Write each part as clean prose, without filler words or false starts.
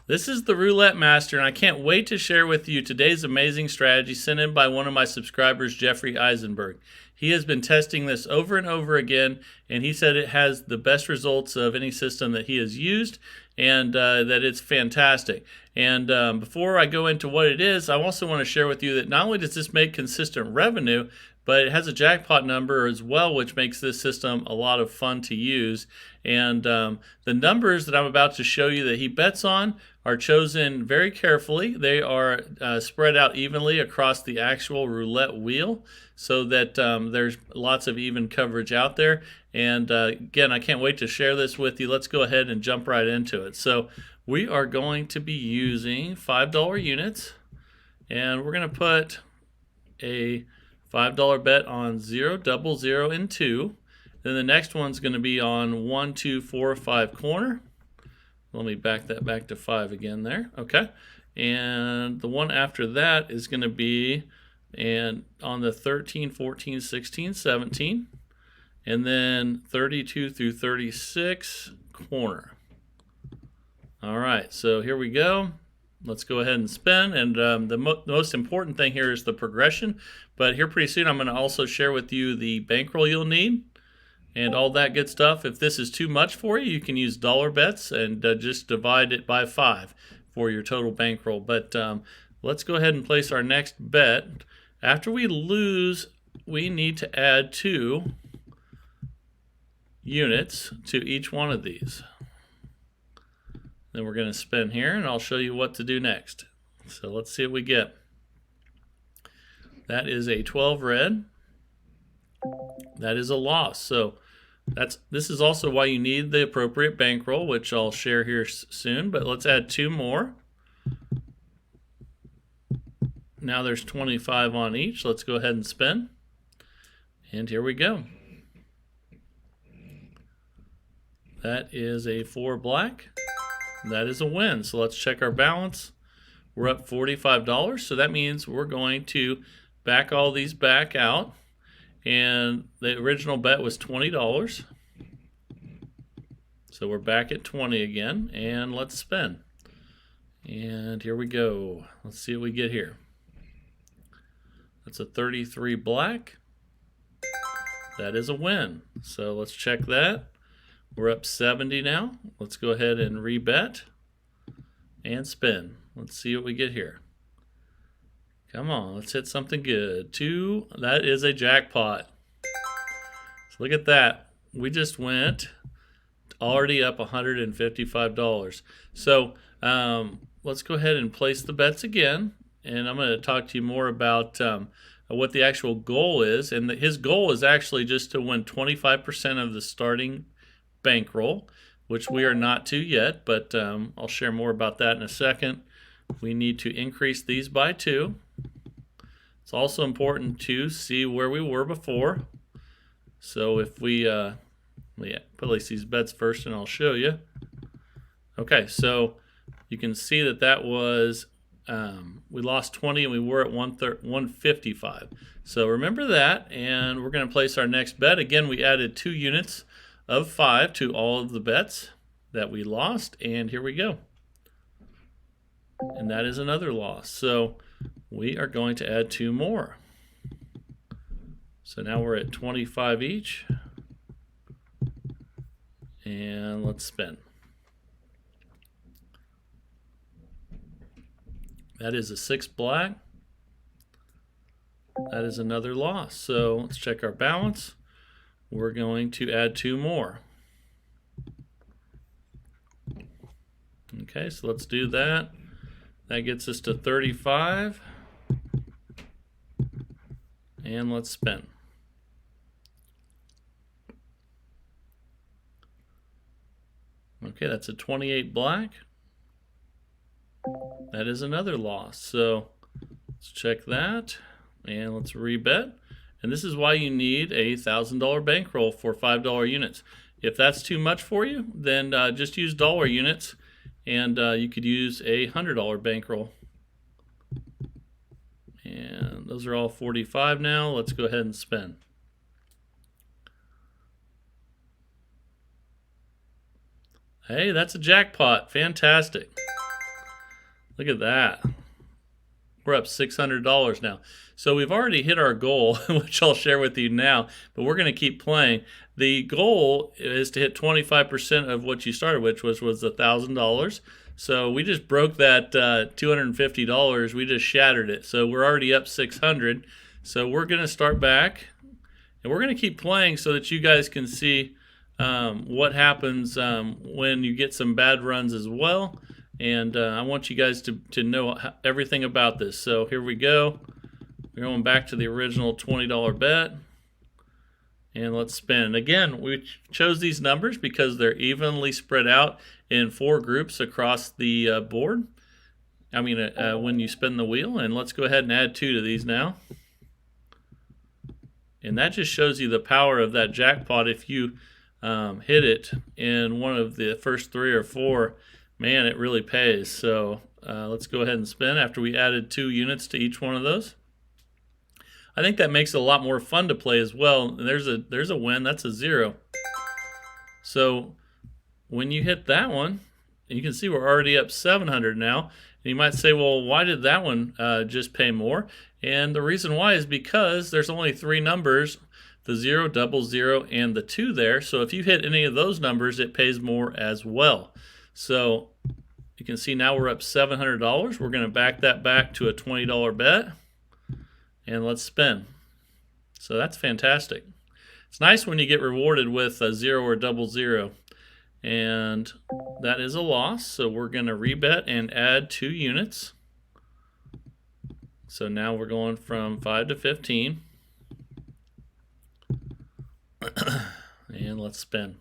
This is the Roulette Master, and I can't wait to share with you today's amazing strategy sent in by one of my subscribers, Jeffrey Eisenberg. He has been testing this over and over again, and he said it has the best results of any system that he has used, and that it's fantastic. And before I go into what it is, I also want to share with you that not only does this make consistent revenue, but it has a jackpot number as well, which makes this system a lot of fun to use. And the numbers that I'm about to show you that he bets on are chosen very carefully. They are spread out evenly across the actual roulette wheel so that there's lots of even coverage out there. And again, I can't wait to share this with you. Let's go ahead and jump right into it. So we are going to be using $5 units, and we're going to put a $5 bet on 0, double, 0, and 2. Then the next one's going to be on 1, 2, 4, 5 corner. Let me back that back to 5 again there. Okay. And the one after that is going to be on the 13, 14, 16, 17. And then 32 through 36 corner. All right, so here we go. Let's go ahead and spin. And the most important thing here is the progression. But here pretty soon I'm going to also share with you the bankroll you'll need and all that good stuff. If this is too much for you, you can use dollar bets and just divide it by 5 for your total bankroll. But let's go ahead and place our next bet. After we lose, we need to add 2 units to each one of these. Then we're going to spin here, and I'll show you what to do next. So let's see what we get. That is a 12 red. That is a loss. So this is also why you need the appropriate bankroll, which I'll share here soon. But let's add 2 more. Now there's 25 on each. Let's go ahead and spin. And here we go. That is a 4 black. That is a win. So let's check our balance. We're up $45. So that means we're going to back all these back out. And the original bet was $20. So we're back at 20 again. And let's spin. And here we go. Let's see what we get here. That's a 33 black. That is a win. So let's check that. We're up 70 now. Let's go ahead and rebet and spin. Let's see what we get here. Come on, let's hit something good. 2, that is a jackpot. So look at that. We just went already up $155. So let's go ahead and place the bets again. And I'm going to talk to you more about what the actual goal is. And his goal is actually just to win 25% of the starting bankroll, which we are not to yet, but I'll share more about that in a second. We need to increase these by 2. It's also important to see where we were before. So if we place these bets first and I'll show you. Okay, so you can see that was we lost 20 and we were at 155. So remember that, and we're going to place our next bet. Again, we added 2 units of 5 to all of the bets that we lost, and here we go. And that is another loss. So we are going to add 2 more. So now we're at 25 each. And let's spin. That is a 6 black. That is another loss. So let's check our balance. We're going to add 2 more. Okay, so let's do that. That gets us to 35. And let's spin. Okay, that's a 28 black. That is another loss. So let's check that. And let's rebet. And this is why you need a $1,000 bankroll for $5 units. If that's too much for you, then just use dollar units, and you could use a $100 bankroll. And those are all 45 now. Let's go ahead and spin. Hey, that's a jackpot. Fantastic. Look at that. We're up $600 now. So we've already hit our goal, which I'll share with you now, but we're going to keep playing. The goal is to hit 25% of what you started, which was $1,000. So we just broke that $250. We just shattered it. So we're already up 600. So we're going to start back, and we're going to keep playing so that you guys can see what happens when you get some bad runs as well. And I want you guys to know everything about this. So here we go. We're going back to the original $20 bet. And let's spin. Again, we chose these numbers because they're evenly spread out in 4 groups across the board. I mean, when you spin the wheel. And let's go ahead and add 2 to these now. And that just shows you the power of that jackpot. If you hit it in one of the first 3 or 4, man, it really pays. So let's go ahead and spin after we added 2 units to each one of those. I think that makes it a lot more fun to play as well. There's a win. That's a 0. So when you hit that one, you can see we're already up 700 now. And you might say, well, why did that one just pay more? And the reason why is because there's only 3 numbers, the 0, 00, and the 2 there. So if you hit any of those numbers, it pays more as well. So you can see now we're up $700. We're going to back that back to a $20 bet. And let's spin. So that's fantastic. It's nice when you get rewarded with a 0 or 00. And that is a loss. So we're going to rebet and add 2 units. So now we're going from 5 to 15. And let's spin.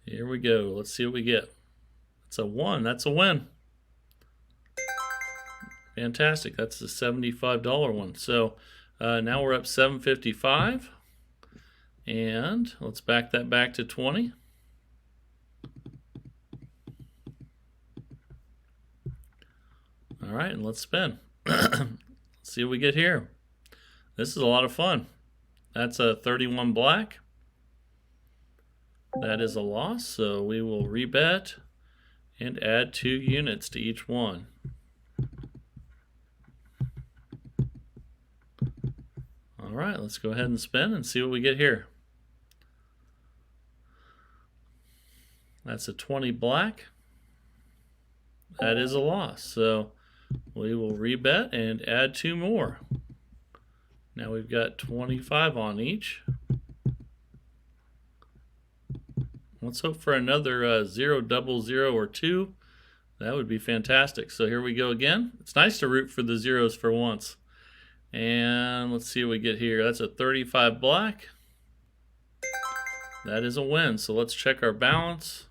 Here we go. Let's see what we get. It's a 1. That's a win. Fantastic. That's the $75 one. So now we're up $755. And let's back that back to 20. All right, and let's spin. Let's see what we get here. This is a lot of fun. That's a 31 black. That is a loss, so we will rebet and add 2 units to each one. All right, let's go ahead and spin and see what we get here. That's a 20 black. That is a loss, so we will rebet and add 2 more. Now we've got 25 on each. Let's hope for another 0, 00, or 2. That would be fantastic. So here we go again. It's nice to root for the zeros for once. And let's see what we get here. That's a 35 black. That is a win. So let's check our balance.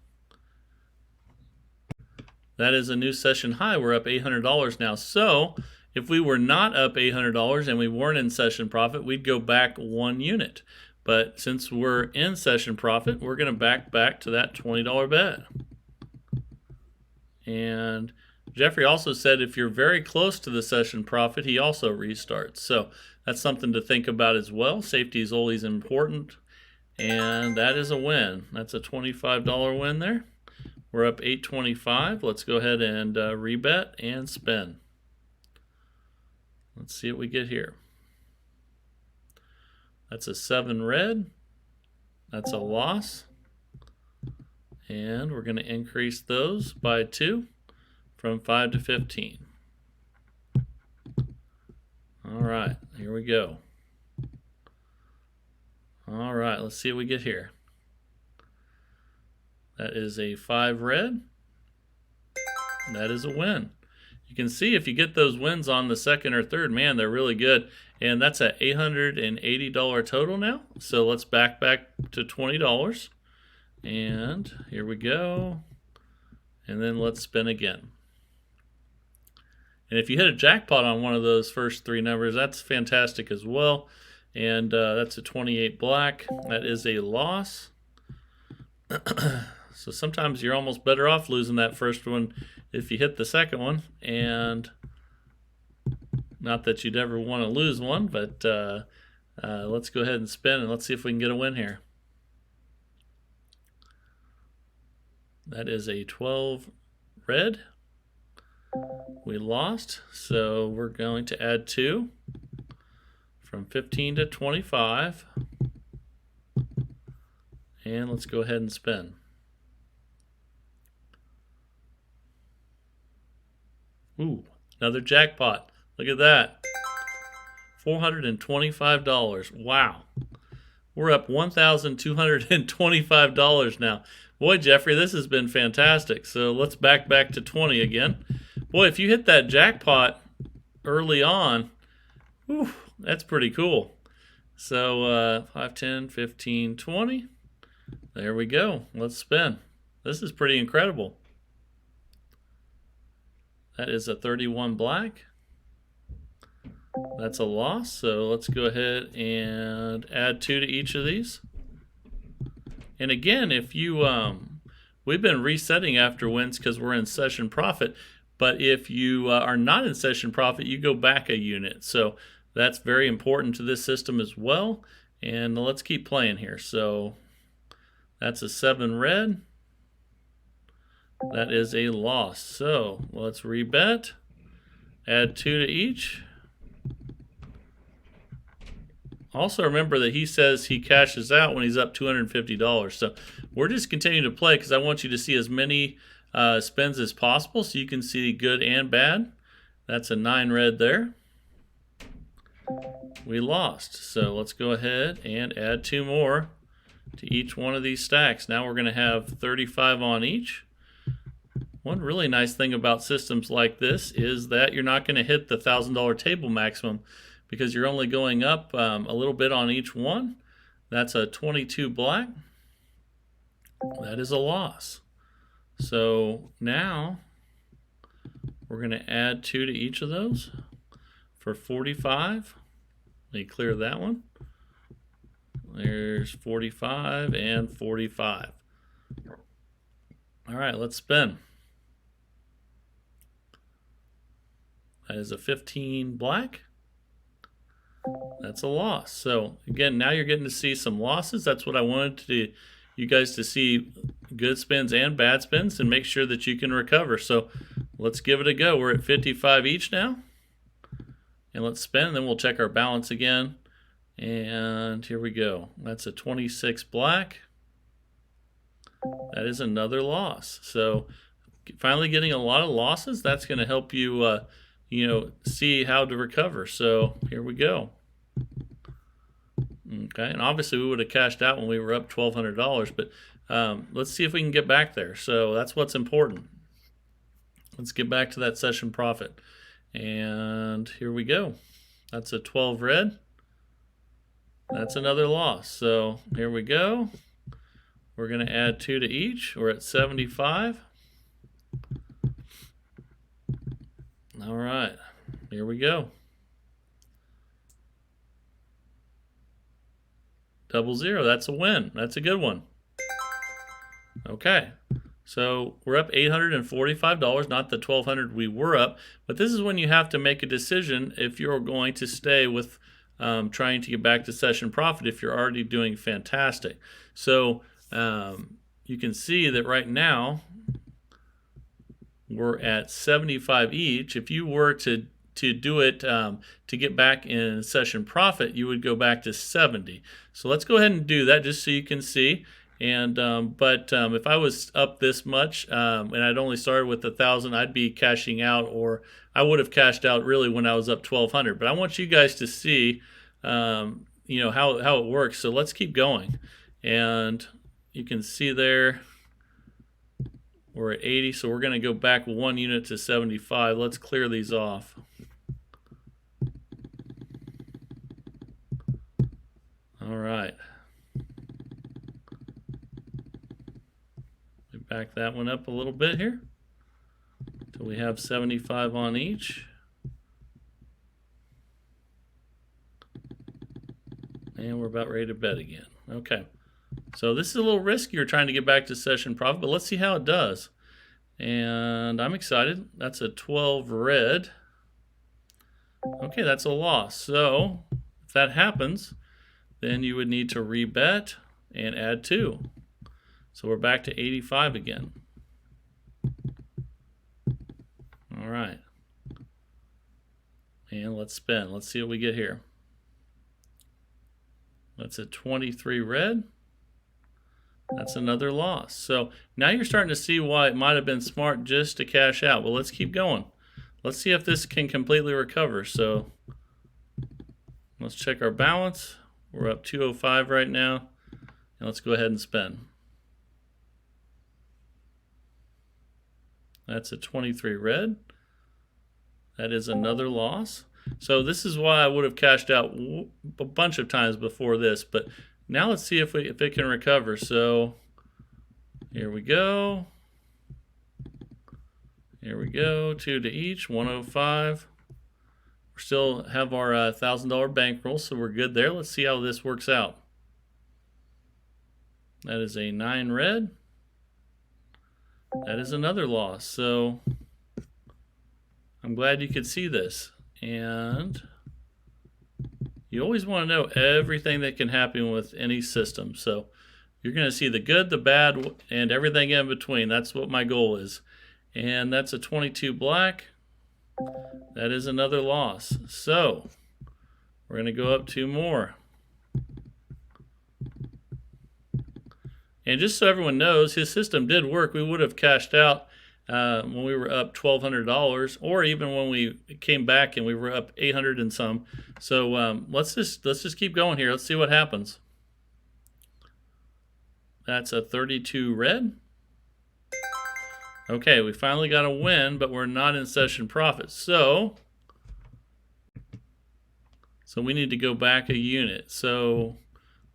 That is a new session high. We're up $800 now. So if we were not up $800 and we weren't in session profit, we'd go back 1 unit. But since we're in session profit, we're going to back to that $20 bet. And Jeffrey also said if you're very close to the session profit, he also restarts. So that's something to think about as well. Safety is always important. And that is a win. That's a $25 win there. We're up $825. Let's go ahead and rebet and spin. Let's see what we get here. That's a 7 red. That's a loss. And we're going to increase those by 2 from 5 to 15. All right, here we go. All right, let's see what we get here. That is a 5 red. That is a win. You can see if you get those wins on the second or third, man, they're really good. And that's an $880 total now. So let's back to $20. And here we go. And then let's spin again. And if you hit a jackpot on one of those first 3 numbers, that's fantastic as well. And that's a 28 black. That is a loss. So sometimes you're almost better off losing that first one if you hit the second one. And not that you'd ever want to lose one, but let's go ahead and spin and let's see if we can get a win here. That is a 12 red. We lost, so we're going to add 2 from 15 to 25. And let's go ahead and spin. Ooh, another jackpot. Look at that. $425. Wow. We're up $1,225 now. Boy, Jeffrey, this has been fantastic. So let's back to 20 again. Boy, if you hit that jackpot early on, whew, that's pretty cool. So 5, 10, 15, 20. There we go. Let's spin. This is pretty incredible. That is a 31 black. That's a loss, so let's go ahead and add 2 to each of these. And again, if you, we've been resetting after wins because we're in session profit, but if you are not in session profit, you go back a unit. So that's very important to this system as well. And let's keep playing here. So that's a 7 red. That is a loss. So let's rebet, add 2 to each. Also remember that he says he cashes out when he's up $250. So we're just continuing to play because I want you to see as many spins as possible so you can see good and bad. That's a 9 red there. We lost. So let's go ahead and add 2 more to each one of these stacks. Now we're going to have 35 on each. One really nice thing about systems like this is that you're not going to hit the $1,000 table maximum because you're only going up a little bit on each one. That's a 22 black. That is a loss. So now we're going to add 2 to each of those for 45. Let me clear that one. There's 45 and 45. All right, let's spin. That is a 15 black. That's a loss. So again, now you're getting to see some losses. That's what I wanted you guys to see, good spins and bad spins, and make sure that you can recover. So let's give it a go. We're at 55 each now. And let's spin, and then we'll check our balance again. And here we go. That's a 26 black. That is another loss. So finally getting a lot of losses, that's going to help you see how to recover. So here we go. Okay, and obviously we would have cashed out when we were up $1,200, but let's see if we can get back there. So that's what's important. Let's get back to that session profit. And here we go. That's a 12 red. That's another loss. So here we go. We're going to add 2 to each. We're at 75. All right, here we go. 00, that's a win. That's a good one. Okay, so we're up $845, not the $1,200 we were up, but this is when you have to make a decision if you're going to stay with trying to get back to session profit if you're already doing fantastic. So you can see that right now we're at 75 each. If you were to do it to get back in session profit, you would go back to 70. So let's go ahead and do that just so you can see. And if I was up this much and I'd only started with 1,000, I'd be cashing out, or I would have cashed out really when I was up 1,200. But I want you guys to see how it works. So let's keep going. And you can see there we're at 80, so we're going to go back 1 unit to 75. Let's clear these off. All right. We back that one up a little bit here until we have 75 on each. And we're about ready to bet again. Okay. So this is a little riskier trying to get back to session profit, but let's see how it does. And I'm excited. That's a 12 red. Okay, that's a loss. So if that happens, then you would need to rebet and add 2. So we're back to 85 again. All right. And let's spin. Let's see what we get here. That's a 23 red. That's another loss. So now you're starting to see why it might have been smart just to cash out. Well, let's keep going. Let's see if this can completely recover. So let's check our balance. We're up 205 right now. And let's go ahead and spin. That's a 23 red. That is another loss. So this is why I would have cashed out a bunch of times before this. But now let's see if it can recover. So here we go. Here we go. 2 to each. 105. We still have our $1,000 bankroll, so we're good there. Let's see how this works out. That is a 9 red. That is another loss. So I'm glad you could see this. And you always want to know everything that can happen with any system. So you're going to see the good, the bad, and everything in between. That's what my goal is. And that's a 22 black. That is another loss. So we're going to go up 2 more. And just so everyone knows, his system did work. We would have cashed out when we were up $1,200, or even when we came back and we were up 800 and some. So let's just keep going here. Let's see what happens. That's a 32 red. Okay, we finally got a win, but we're not in session profit. So we need to go back a unit. So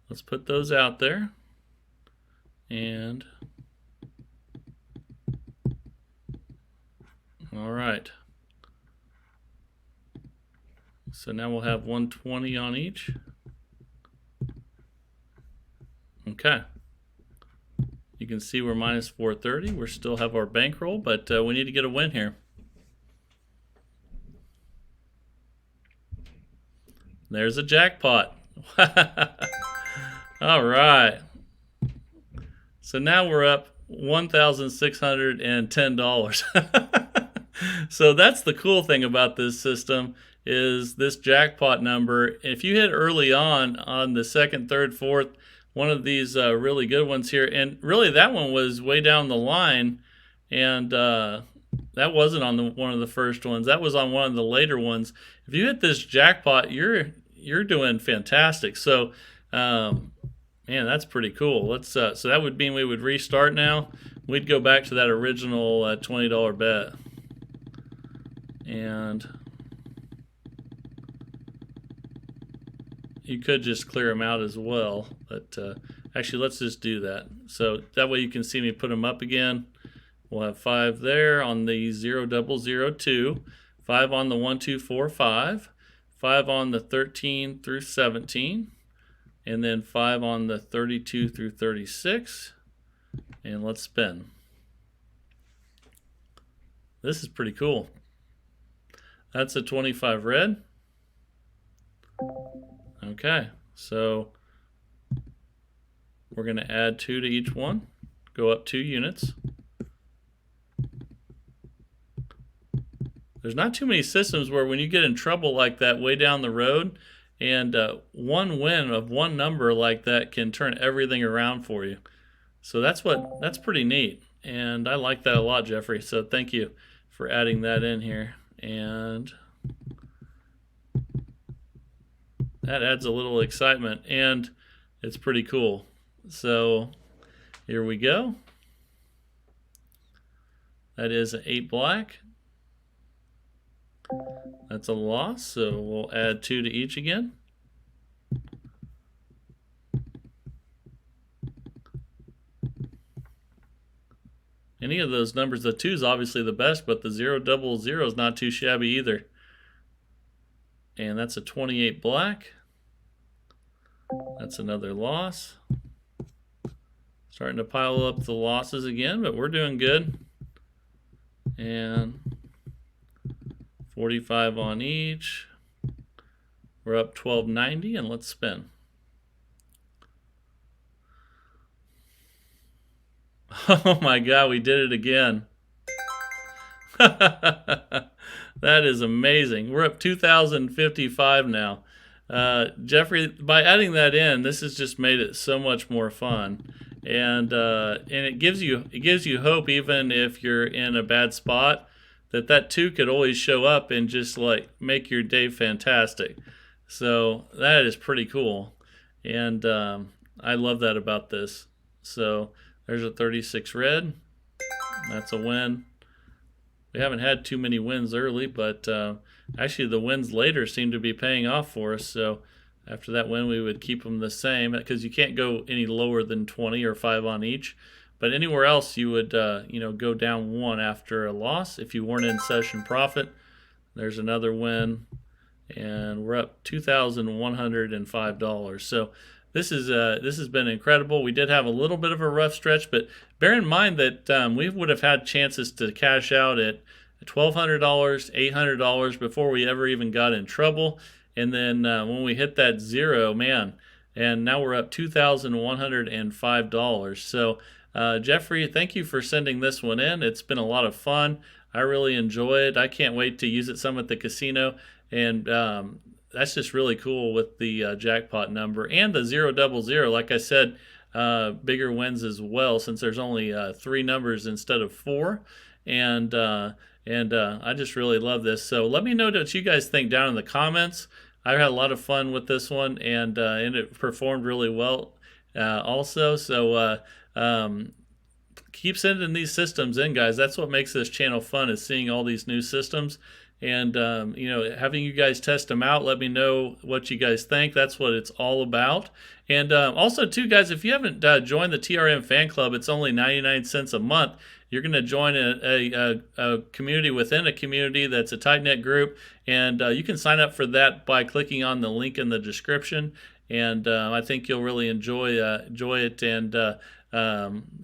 let's put those out there. And all right. So now we'll have 120 on each. Okay. You can see we're minus 430. We still have our bankroll, but we need to get a win here. There's a jackpot. All right. So now we're up $1,610. So that's the cool thing about this system, is this jackpot number. If you hit early on the second, third, fourth, one of these really good ones here, and really that one was way down the line, and that wasn't on one of the first ones. That was on one of the later ones. If you hit this jackpot, you're doing fantastic. So man, that's pretty cool. Let's so that would mean we would restart now. We'd go back to that original $20 bet. And you could just clear them out as well, but actually let's just do that. So that way you can see me put them up again. We'll have 5 there on the 0002, 5 on the 1245, 5 on the 13 through 17, and then 5 on the 32 through 36. And let's spin. This is pretty cool. That's a 25 red. Okay, so we're going to add 2 to each one, go up 2 units. There's not too many systems where when you get in trouble like that way down the road, and one win of one number like that can turn everything around for you. So that's pretty neat, and I like that a lot, Jeffrey. So thank you for adding that in here. And that adds a little excitement, and it's pretty cool. So here we go. That is an 8 black. That's a loss, so we'll add 2 to each again. Any of those numbers, the 2 is obviously the best, but the 000 is not too shabby either. And that's a 28 black. That's another loss. Starting to pile up the losses again, but we're doing good. And 45 on each. We're up 1290, and let's spin. Oh my God, we did it again. That is amazing. We're up 2,055 now. Jeffrey, by adding that in, this has just made it so much more fun, and it gives you hope even if you're in a bad spot, that two could always show up and just like make your day fantastic. So that is pretty cool, and I love that about this. So there's a 36 red. That's a win. We haven't had too many wins early, but actually the wins later seem to be paying off for us. So after that win, we would keep them the same because you can't go any lower than 20 or 5 on each. But anywhere else, you would go down 1 after a loss if you weren't in session profit. There's another win, and we're up $2,105. So this has been incredible. We did have a little bit of a rough stretch, but bear in mind that we would have had chances to cash out at $1,200, $800 before we ever even got in trouble. And then when we hit that zero, man, and now we're up $2,105. So Jeffrey, thank you for sending this one in. It's been a lot of fun. I really enjoy it. I can't wait to use it some at the casino, and that's just really cool with the jackpot number and the 000. Like I said, bigger wins as well since there's only 3 numbers instead of 4, and I just really love this. So let me know what you guys think down in the comments. I had a lot of fun with this one, and it performed really well also. So keep sending these systems in, guys. That's what makes this channel fun, is seeing all these new systems. And having you guys test them out. Let me know what you guys think. That's what it's all about. And also too, guys, if you haven't joined the TRM fan club, it's only 99 cents a month. You're going to join a community within a community that's a tight-knit group, and you can sign up for that by clicking on the link in the description. And I think you'll really enjoy it, and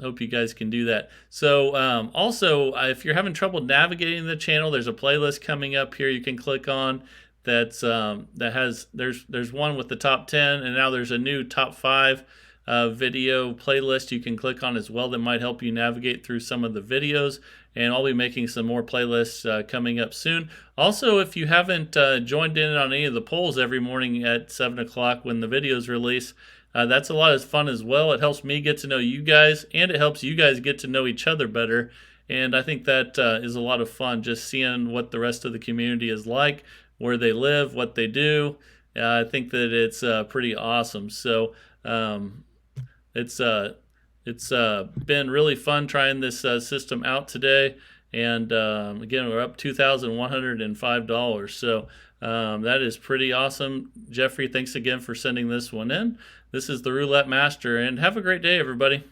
hope you guys can do that. So also, if you're having trouble navigating the channel, there's a playlist coming up here you can click on. There's one with the top 10, and now there's a new top 5 video playlist you can click on as well that might help you navigate through some of the videos. And I'll be making some more playlists coming up soon. Also, if you haven't joined in on any of the polls every morning at 7 o'clock when the videos release, that's a lot of fun as well. It helps me get to know you guys, and it helps you guys get to know each other better. And I think that is a lot of fun, just seeing what the rest of the community is like, where they live, what they do. I think that it's pretty awesome. So it's been really fun trying this system out today. And again, we're up $2,105. So that is pretty awesome. Jeffrey, thanks again for sending this one in. This is the Roulette Master, and have a great day, everybody.